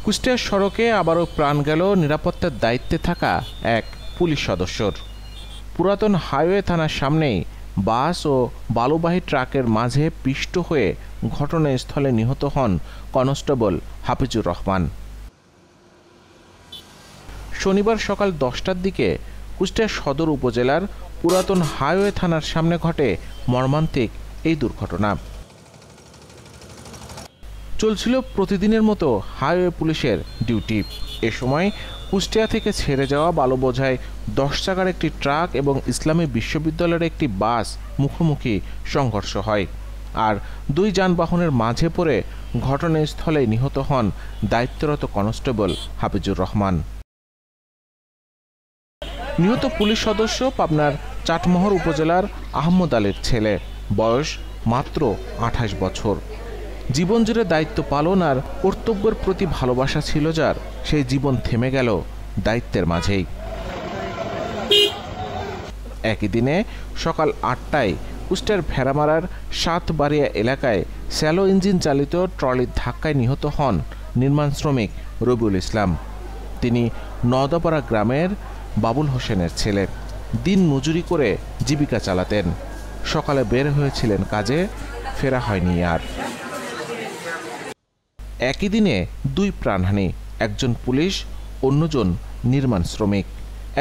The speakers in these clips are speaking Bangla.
কুষ্টিয়ার সড়কে আবারও প্রাণ গেল নিরাপত্তার দায়িত্বে থাকা এক পুলিশ সদস্যর। পুরাতন হাইওয়ে থানার সামনেই বাস ও বালুবাহী ট্রাকের মাঝে পিষ্ট হয়ে ঘটনাস্থলে নিহত হন কনস্টেবল হাফিজুর রহমান। শনিবার সকাল 10টার দিকে কুষ্টিয়া সদর উপজেলার পুরাতন হাইওয়ে থানার সামনে ঘটে মর্মান্তিক এই দুর্ঘটনা। চলছিল প্রতিদিনের মতো হাইওয়ে পুলিশের ডিউটি। এ সময় কুষ্টিয়া থেকে ছেড়ে যাওয়া বালু বোঝাই 10 চাকার একটি ট্রাক এবং ইসলামী বিশ্ববিদ্যালয়ের একটি বাস মুখোমুখি সংঘর্ষ হয়, আর দুই যানবাহনের মাঝে পড়ে ঘটনাস্থলে নিহত হন দায়িত্বরত কনস্টেবল হাফিজুর রহমান। নিহত পুলিশ সদস্য পাবনার চাটমোহর উপজেলার আহমদ আলীর ছেলে, বয়স মাত্র 28 বছর। জীবন জুড়ে দায়িত্ব পালন আর কর্তব্যের প্রতি ভালোবাসা ছিল যার, সেই জীবন থেমে গেল দায়িত্বের মাঝেই। একই দিনে সকাল 8টায় কুষ্টিয়ার ভেড়ামারার সাতবাড়িয়া এলাকায় স্যালো ইঞ্জিন চালিত ট্রলির ধাক্কায় নিহত হন নির্মাণ শ্রমিক রবিউল ইসলাম। তিনি নওদাপাড়া গ্রামের বাবুল হোসেনের ছেলে। দিন মজুরি করে জীবিকা চালাতেন। সকালে বের হয়েছিলেন কাজে, ফেরা হয়নি আর। একই দিনে দুই প্রাণহানি, একজন পুলিশ, অন্যজন নির্মাণ শ্রমিক।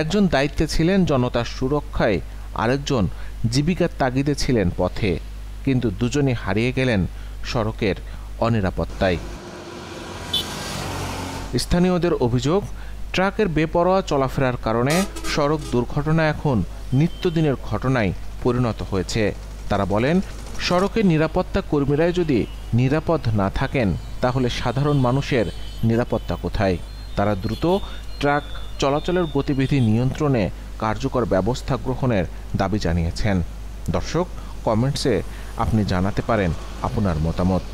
একজন দায়িত্বে ছিলেন জনতার সুরক্ষায়, আরেকজন জীবিকার তাগিদে ছিলেন পথে, কিন্তু দুজনই হারিয়ে গেলেন সড়কের অনিরাপত্তায়। স্থানীয়দের অভিযোগ, ট্রাকের বেপরোয়া চলাফেরার কারণে সড়ক দুর্ঘটনা এখন নিত্যদিনের ঘটনায় পরিণত হয়েছে। তারা বলেন, সড়কের নিরাপত্তা কর্মীরাই যদি নিরাপদ না থাকেন তাহলে সাধারণ মানুষের নিরাপত্তা কোথায়? তারা দ্রুত ট্রাক চলাচলের গতিবিধি নিয়ন্ত্রণে কার্যকর ব্যবস্থা গ্রহণের দাবি জানিয়েছেন। দর্শক, কমেন্টসে আপনি জানাতে পারেন আপনার মতামত।